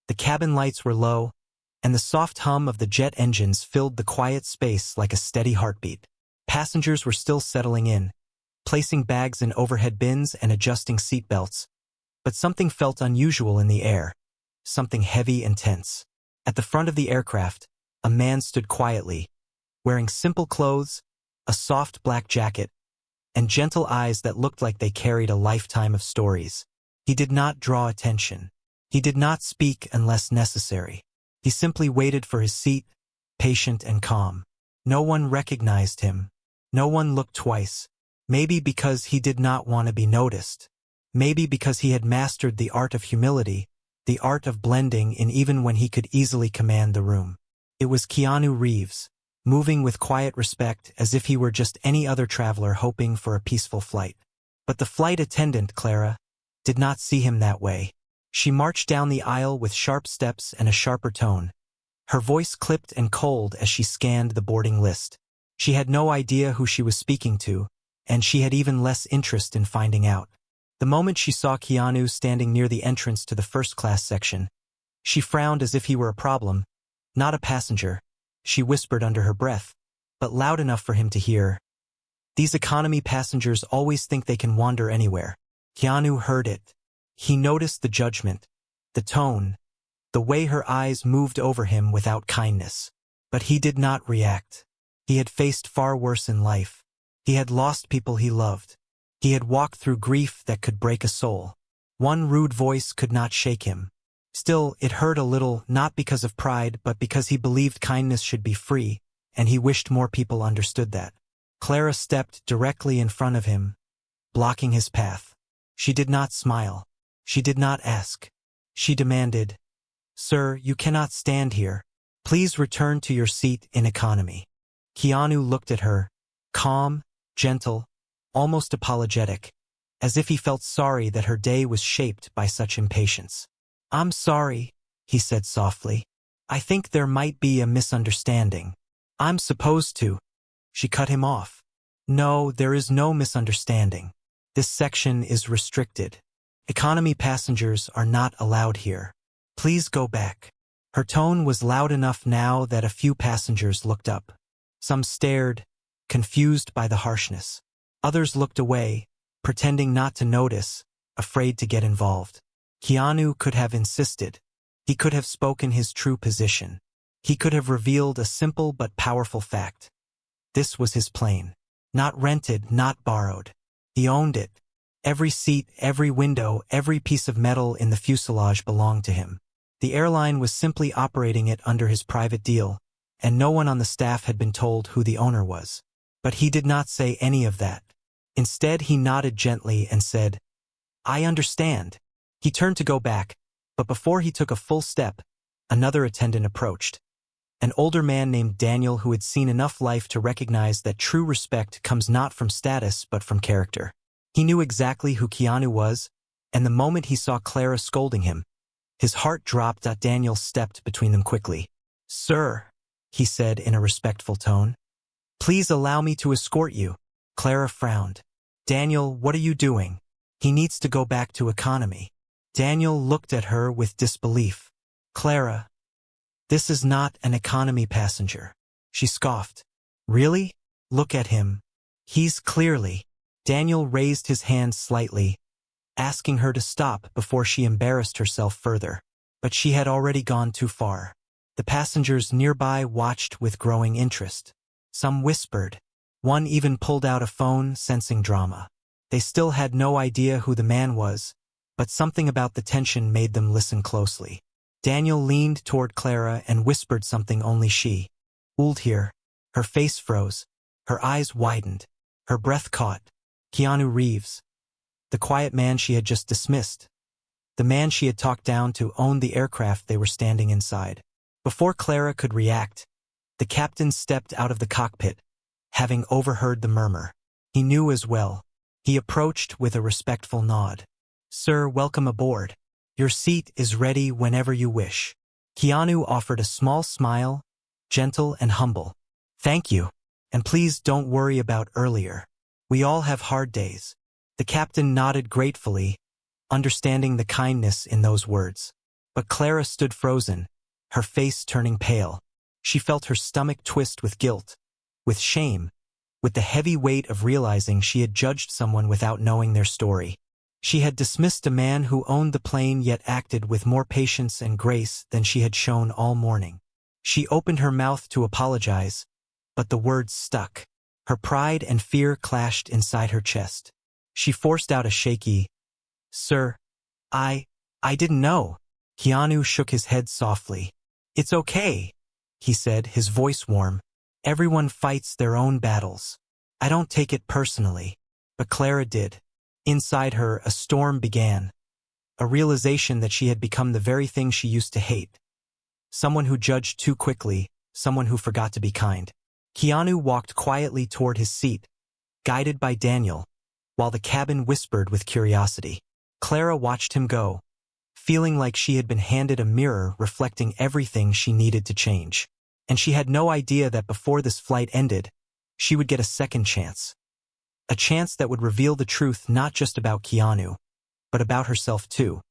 The cabin lights were low, and the soft hum of the jet engines filled the quiet space like a steady heartbeat. Passengers were still settling in, placing bags in overhead bins and adjusting seatbelts, but something felt unusual in the air, something heavy and tense. At the front of the aircraft, a man stood quietly, wearing simple clothes, a soft black jacket, and gentle eyes that looked like they carried a lifetime of stories. He did not draw attention. He did not speak unless necessary. He simply waited for his seat, patient and calm. No one recognized him. No one looked twice. Maybe because he did not want to be noticed. Maybe because he had mastered the art of humility, the art of blending in even when he could easily command the room. It was Keanu Reeves, moving with quiet respect as if he were just any other traveler hoping for a peaceful flight. But the flight attendant, Clara, did not see him that way. She marched down the aisle with sharp steps and a sharper tone. Her voice clipped and cold as she scanned the boarding list. She had no idea who she was speaking to, and she had even less interest in finding out. The moment she saw Keanu standing near the entrance to the first-class section, she frowned as if he were a problem, not a passenger. She whispered under her breath, but loud enough for him to hear. "These economy passengers always think they can wander anywhere." Keanu heard it. He noticed the judgment, the tone, the way her eyes moved over him without kindness. But he did not react. He had faced far worse in life. He had lost people he loved. He had walked through grief that could break a soul. One rude voice could not shake him. Still, it hurt a little, not because of pride, but because he believed kindness should be free, and he wished more people understood that. Clara stepped directly in front of him, blocking his path. She did not smile. She did not ask. She demanded, "Sir, you cannot stand here. Please return to your seat in economy." Keanu looked at her, calm, gentle, almost apologetic, as if he felt sorry that her day was shaped by such impatience. "I'm sorry," he said softly. "I think there might be a misunderstanding." "I'm supposed to." She cut him off. "No, there is no misunderstanding. This section is restricted. Economy passengers are not allowed here. Please go back." Her tone was loud enough now that a few passengers looked up. Some stared, confused by the harshness. Others looked away, pretending not to notice, afraid to get involved. Keanu could have insisted. He could have spoken his true position. He could have revealed a simple but powerful fact. This was his plane. Not rented, not borrowed. He owned it. Every seat, every window, every piece of metal in the fuselage belonged to him. The airline was simply operating it under his private deal, and no one on the staff had been told who the owner was. But he did not say any of that. Instead, he nodded gently and said, "I understand." He turned to go back, but before he took a full step, another attendant approached. An older man named Daniel who had seen enough life to recognize that true respect comes not from status but from character. He knew exactly who Keanu was, and the moment he saw Clara scolding him, his heart dropped. Daniel stepped between them quickly. "Sir," he said in a respectful tone, "please allow me to escort you." Clara frowned. "Daniel, what are you doing? He needs to go back to economy." Daniel looked at her with disbelief. "Clara, this is not an economy passenger." She scoffed. "Really? Look at him. He's clearly—" Daniel raised his hand slightly, asking her to stop before she embarrassed herself further. But she had already gone too far. The passengers nearby watched with growing interest. Some whispered. One even pulled out a phone, sensing drama. They still had no idea who the man was, but something about the tension made them listen closely. Daniel leaned toward Clara and whispered something only she would hear. Her face froze. Her eyes widened. Her breath caught. Keanu Reeves, the quiet man she had just dismissed. The man she had talked down to owned the aircraft they were standing inside. Before Clara could react, the captain stepped out of the cockpit, having overheard the murmur. He knew as well. He approached with a respectful nod. "Sir, welcome aboard. Your seat is ready whenever you wish." Keanu offered a small smile, gentle and humble. "Thank you. And please don't worry about earlier. We all have hard days." The captain nodded gratefully, understanding the kindness in those words. But Clara stood frozen, her face turning pale. She felt her stomach twist with guilt, with shame, with the heavy weight of realizing she had judged someone without knowing their story. She had dismissed a man who owned the plane yet acted with more patience and grace than she had shown all morning. She opened her mouth to apologize, but the words stuck. Her pride and fear clashed inside her chest. She forced out a shaky, "Sir, I didn't know." Keanu shook his head softly. "It's okay," he said, his voice warm. "Everyone fights their own battles. I don't take it personally." But Clara did. Inside her, a storm began. A realization that she had become the very thing she used to hate. Someone who judged too quickly, someone who forgot to be kind. Keanu walked quietly toward his seat, guided by Daniel, while the cabin whispered with curiosity. Clara watched him go, feeling like she had been handed a mirror reflecting everything she needed to change. And she had no idea that before this flight ended, she would get a second chance. A chance that would reveal the truth not just about Keanu, but about herself too.